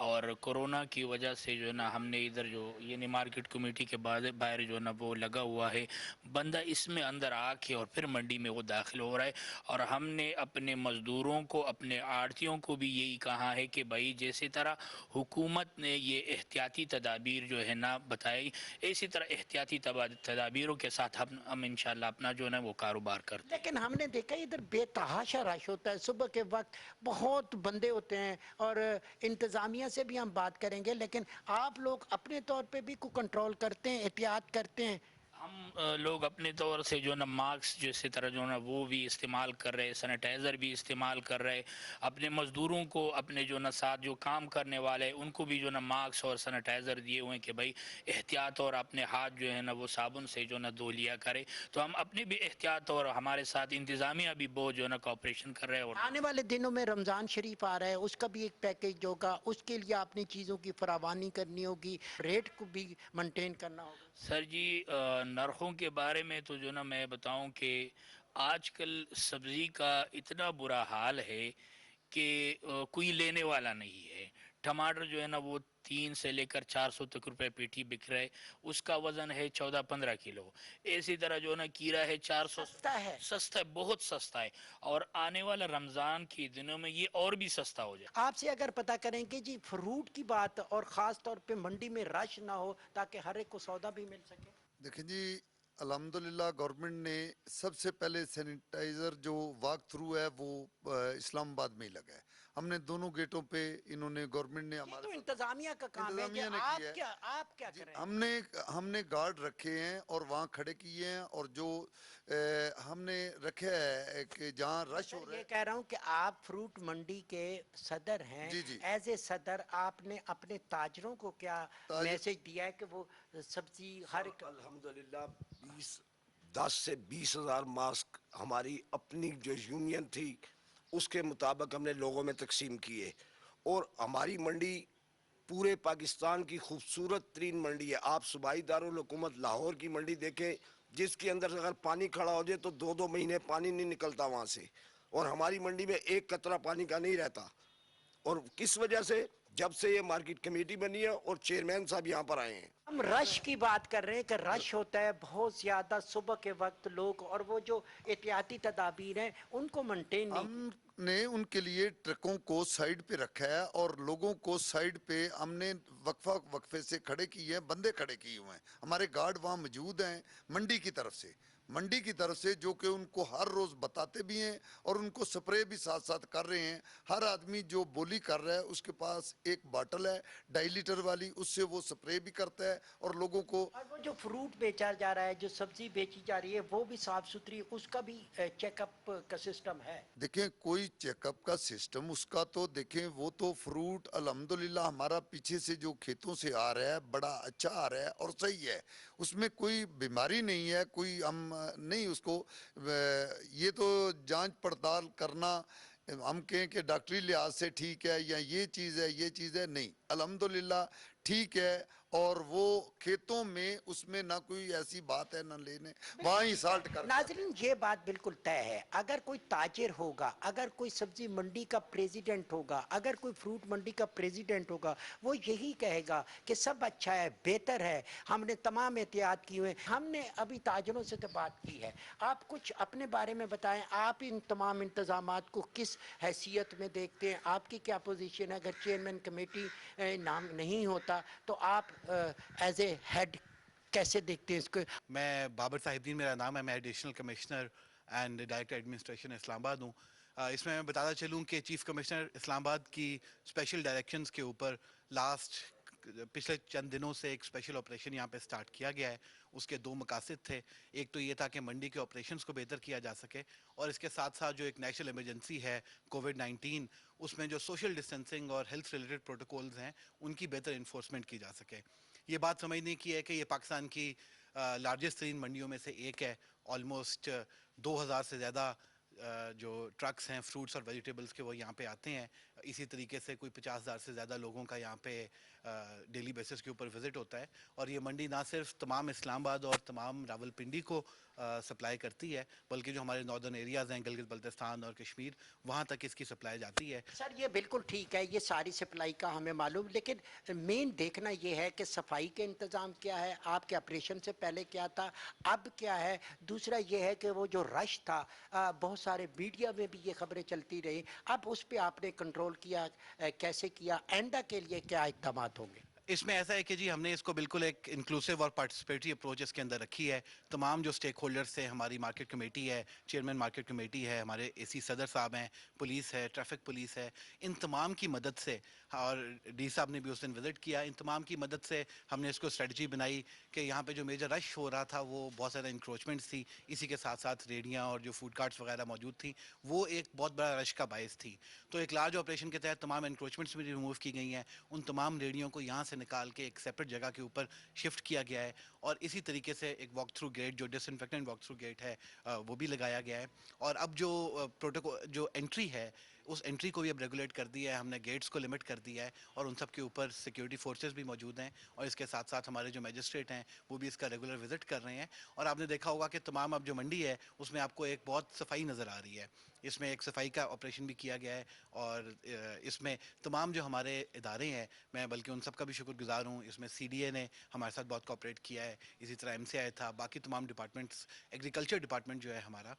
اور کرونا کی وجہ سے جو ہے نا ہم نے ادھر جو یعنی مارکیٹ کمیٹی کے باہر جو ہے نا وہ لگا ہوا ہے بندہ، اس میں اندر آ کے اور پھر منڈی میں وہ داخل ہو رہا ہے، اور ہم نے اپنے مزدوروں کو، اپنے آڑھتیوں کو بھی یہی کہا ہے کہ بھائی جیسے طرح حکومت نے یہ احتیاطی تدابیر جو ہے نا بتائی، اسی طرح احتیاطی تدابیروں کے ساتھ ہم انشاءاللہ اپنا جو ہے نا وہ کاروبار کرتے ہیں۔ لیکن ہم نے دیکھا ادھر بے تحاشا رش ہوتا ہے، صبح کے وقت بہت بندے ہوتے ہیں، اور انتظامیہ سے بھی ہم بات کریں گے، لیکن آپ لوگ اپنے طور پہ بھی کوئی کنٹرول کرتے ہیں، احتیاط کرتے ہیں؟ ہم لوگ اپنے طور سے جو نا ماسک جیسے طرح جو نا وہ بھی استعمال کر رہے، سینیٹائزر بھی استعمال کر رہے، اپنے مزدوروں کو، اپنے جو نا ساتھ جو کام کرنے والے ان کو بھی جو نا ماسک اور سینیٹائزر دیے ہوئے ہیں کہ بھائی احتیاط، اور اپنے ہاتھ جو ہے نا وہ صابن سے جو نا دھو لیا کرے۔ تو ہم اپنی بھی احتیاط، اور ہمارے ساتھ انتظامیہ بھی بہت جو نا کوآپریشن کر رہے ہیں۔ اور آنے والے دنوں میں رمضان شریف آ رہا ہے، اس کا بھی ایک پیکیج ہوگا، اس کے لیے اپنی چیزوں کی فراوانی کرنی ہوگی، ریٹ کو بھی منٹین کرنا ہوگا۔ سر جی، نرخوں کے بارے میں تو جو نا میں بتاؤں کہ آج کل سبزی کا اتنا برا حال ہے کہ کوئی لینے والا نہیں ہے۔ ٹماٹر جو ہے نا وہ 3 سے لے کر 400 تک روپے پیٹی بک رہے، اس کا وزن ہے 14-15 کلو۔ اسی طرح جو ہے نا کیرا ہے 400، سستا ہے، بہت سستا ہے، اور آنے والا رمضان کے دنوں میں یہ اور بھی سستا ہو جائے۔ آپ سے اگر پتہ کریں کہ جی فروٹ کی بات، اور خاص طور پہ منڈی میں رش نہ ہو تاکہ ہر ایک کو سودا بھی مل سکے۔ دیکھیں جی، الحمدللہ گورنمنٹ نے سب سے پہلے سینیٹائزر جو واک تھرو ہے وہ اسلام آباد میں ہی لگا ہے۔ ہم نے دونوں گیٹوں پہ انہوں نے، گورنمنٹ نے ہمارے تو انتظامیہ کا کام ہے، انتظامیہ نے کیا ہے۔ آپ کیا کریں؟ ہم نے گارڈ رکھے ہیں اور وہاں کھڑے کیے ہیں، اور جو ہم نے رکھا ہے کہ جہاں رش ہو رہا ہے۔ یہ کہہ رہا ہوں کہ آپ فروٹ منڈی کے صدر ہیں، جی ایز اے صدر آپ نے اپنے تاجروں کو کیا میسج دیا ہے کہ وہ سبزی ہر الحمدللہ 10 سے 20 ہزار ماسک ہماری اپنی جو یونین تھی اس کے مطابق ہم نے لوگوں میں تقسیم کیے، اور ہماری منڈی پورے پاکستان کی خوبصورت ترین منڈی ہے۔ آپ صوبائی دارالحکومت لاہور کی منڈی دیکھیں، جس کے اندر اگر پانی کھڑا ہو جائے تو 2 مہینے پانی نہیں نکلتا وہاں سے، اور ہماری منڈی میں ایک قطرہ پانی کا نہیں رہتا۔ اور کس وجہ سے؟ جب سے یہ مارکیٹ کمیٹی بنی ہے اور چیئرمین صاحب یہاں پر آئے ہیں۔ ہم رش کی بات کر رہے ہیں کہ رش ہوتا ہے بہت زیادہ صبح کے وقت، لوگ اور وہ جو احتیاطی تدابیر ہیں ان کو منٹین نہیں۔ ہم نے ان کے لیے ٹرکوں کو سائیڈ پہ رکھا ہے، اور لوگوں کو سائیڈ پہ ہم نے وقفے سے کھڑے کیے ہیں، بندے کھڑے کیے ہوئے ہیں۔ ہمارے گارڈ وہاں موجود ہیں منڈی کی طرف سے جو کہ ان کو ہر روز بتاتے بھی ہیں، اور ان کو سپرے بھی ساتھ ساتھ کر رہے ہیں۔ ہر آدمی جو بولی کر رہا ہے اس کے پاس ایک باٹل ہے 2.5 لیٹر والی، اس سے وہ سپرے بھی کرتا ہے، اور لوگوں کو۔ اور وہ جو فروٹ بیچا جا رہا ہے، جو سبزی بیچی جا رہی ہے، وہ بھی صاف ستھری، اس کا بھی چیک اپ کا سسٹم ہے؟ دیکھیں کوئی چیک اپ کا سسٹم اس کا تو دیکھیں، وہ تو فروٹ الحمدللہ ہمارا پیچھے سے جو کھیتوں سے آ رہا ہے بڑا اچھا آ رہا ہے اور صحیح ہے، اس میں کوئی بیماری نہیں ہے، کوئی ہم نہیں اس کو، یہ تو جانچ پڑتال کرنا ہم کہیں کہ ڈاکٹری لحاظ سے ٹھیک ہے یا یہ چیز ہے نہیں، الحمدللہ ٹھیک ہے, اور وہ کھیتوں میں اس میں نہ کوئی ایسی بات ہے نہ لینے, وہاں ہی سالٹ کر. ناظرین یہ بات بالکل طے ہے, اگر کوئی تاجر ہوگا, اگر کوئی سبزی منڈی کا پریزیڈنٹ ہوگا, اگر کوئی فروٹ منڈی کا پریزیڈنٹ ہوگا, وہ یہی کہے گا کہ سب اچھا ہے, بہتر ہے, ہم نے تمام احتیاط کی ہوئے. ہم نے ابھی تاجروں سے تو بات کی ہے, آپ کچھ اپنے بارے میں بتائیں, آپ ان تمام انتظامات کو کس حیثیت میں دیکھتے ہیں, آپ کی کیا پوزیشن ہے؟ اگر چیئرمین کمیٹی نام نہیں ہوتا تو آپ ایز اے ہیڈ کیسے دیکھتے ہیں اس کو؟ میں بابر صاحب الدین میرا نام ہے, میں additional commissioner and director administration Islamabad ہوں. اس میں بتاتا چلوں کہ چیف کمشنر اسلام آباد کی اسپیشل ڈائریکشنز کے اوپر پچھلے چند دنوں سے ایک اسپیشل آپریشن یہاں پہ سٹارٹ کیا گیا ہے. اس کے دو مقاصد تھے, ایک تو یہ تھا کہ منڈی کے آپریشنز کو بہتر کیا جا سکے, اور اس کے ساتھ ساتھ جو ایک نیشنل ایمرجنسی ہے کووڈ-19, اس میں جو سوشل ڈسٹینسنگ اور ہیلتھ ریلیٹڈ پروٹوکولز ہیں ان کی بہتر انفورسمنٹ کی جا سکے. یہ بات سمجھنے کی ہے کہ یہ پاکستان کی لارجسٹ ترین منڈیوں میں سے ایک ہے. آلموسٹ 2000 سے زیادہ جو ٹرکس ہیں فروٹس اور ویجیٹیبلز کے وہ یہاں پہ آتے ہیں. اسی طریقے سے کوئی 50,000 سے زیادہ لوگوں کا یہاں پہ ڈیلی بیسس کے اوپر وزٹ ہوتا ہے. اور یہ منڈی نہ صرف تمام اسلام آباد اور تمام راول پنڈی کو سپلائی کرتی ہے, بلکہ جو ہمارے ناردرن ایریاز ہیں گلگت بلتستان اور کشمیر, وہاں تک اس کی سپلائی جاتی ہے. سر یہ بالکل ٹھیک ہے, یہ ساری سپلائی کا ہمیں معلوم, لیکن مین دیکھنا یہ ہے کہ صفائی کے انتظام کیا ہے, آپ کے آپریشن سے پہلے کیا تھا, اب کیا ہے. دوسرا یہ ہے کہ وہ جو رش تھا, بہت سارے میڈیا میں بھی یہ خبریں چلتی رہی, اب اس پہ آپ نے کنٹرول کیا, کیسے کیا, آئندہ کے لیے کیا اقدامات ہوں گے؟ اس میں ایسا ہے کہ جی ہم نے اس کو بالکل ایک انکلوسیو اور پارٹیسپیٹری اپروچ اس کے اندر رکھی ہے. تمام جو سٹیک ہولڈرز ہیں, ہماری مارکیٹ کمیٹی ہے, چیئرمین مارکیٹ کمیٹی ہے, ہمارے اے سی صدر صاحب ہیں, پولیس ہے, ٹریفک پولیس ہے, ان تمام کی مدد سے, اور ڈی صاحب نے بھی اس دن وزٹ کیا, ان تمام کی مدد سے ہم نے اس کو اسٹریٹجی بنائی کہ یہاں پہ جو میجر رش ہو رہا تھا وہ بہت زیادہ انکروچمنٹس تھی, اسی کے ساتھ ساتھ ریڑیاں اور جو فوڈ کارٹس وغیرہ موجود تھیں وہ ایک بہت بڑا رش کا باعث تھی. تو ایک لارج آپریشن کے تحت تمام انکروچمنٹس بھی ریموو کی گئی ہیں, ان تمام ریڑیوں کو یہاں سے نکال کے ایک سیپریٹ جگہ کے اوپر شفٹ کیا گیا ہے, اور اسی طریقے سے ایک واک تھرو گیٹ, جو ڈس انفیکٹنٹ واک تھرو گیٹ ہے, وہ بھی لگایا گیا ہے. اور اب جو پروٹوکول جو انٹری ہے اس انٹری کو بھی اب ریگولیٹ کر دیا ہے, ہم نے گیٹس کو لمٹ کر دیا ہے, اور ان سب کے اوپر سیکیورٹی فورسز بھی موجود ہیں, اور اس کے ساتھ ساتھ ہمارے جو میجسٹریٹ ہیں وہ بھی اس کا ریگولر وزٹ کر رہے ہیں. اور آپ نے دیکھا ہوگا کہ تمام اب جو منڈی ہے اس میں آپ کو ایک بہت صفائی نظر آ رہی ہے. اس میں ایک صفائی کا آپریشن بھی کیا گیا ہے, اور اس میں تمام جو ہمارے ادارے ہیں, میں بلکہ ان سب کا بھی شکر گزار ہوں. اس میں سی ڈی اے نے ہمارے ساتھ بہت کوآپریٹ کیا ہے, اسی طرح ایم سی آئی تھا, باقی تمام ڈپارٹمنٹس, ایگریکلچر ڈپارٹمنٹ جو ہے ہمارا,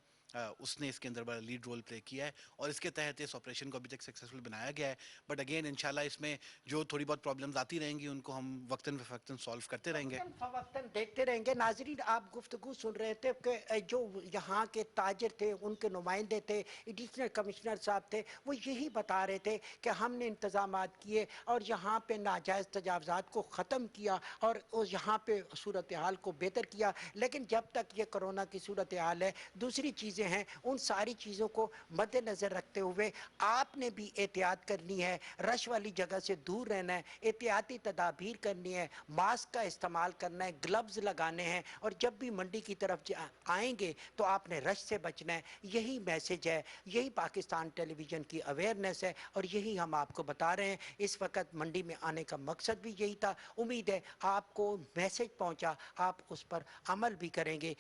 اس نے اس کے اندر بڑا لیڈ رول پلے کیا ہے, اور اس کے تحت اس آپریشن کو ابھی تک سکسیسفل بنایا گیا ہے. بٹ اگین انشاءاللہ اس میں جو تھوڑی بہت پرابلمز آتی رہیں گی ان کو ہم وقتاً فوقتاً سالو کرتے رہیں گے. وقتاً دیکھتے رہیں گے. ناظرین آپ گفتگو سن رہے تھے کہ جو یہاں کے تاجر تھے, ان کے نمائندے تھے, ایڈیشنل کمشنر صاحب تھے, وہ یہی بتا رہے تھے کہ ہم نے انتظامات کیے اور یہاں پہ ناجائز تجاوزات کو ختم کیا اور یہاں پہ صورتحال کو بہتر کیا. لیکن جب تک یہ کرونا کی صورتحال ہے, دوسری چیزیں ہیں, ان ساری چیزوں کو مد نظر رکھتے ہوئے آپ نے بھی احتیاط کرنی ہے, رش والی جگہ سے دور رہنا ہے, احتیاطی تدابیر کرنی ہے, ماسک کا استعمال کرنا ہے, گلوز لگانے ہیں, اور جب بھی منڈی کی طرف آئیں گے تو آپ نے رش سے بچنا ہے. یہی میسج ہے, یہی پاکستان ٹیلی ویژن کی اویئرنیس ہے, اور یہی ہم آپ کو بتا رہے ہیں. اس وقت منڈی میں آنے کا مقصد بھی یہی تھا. امید ہے آپ کو میسج پہنچا, آپ اس پر عمل بھی کریں گے.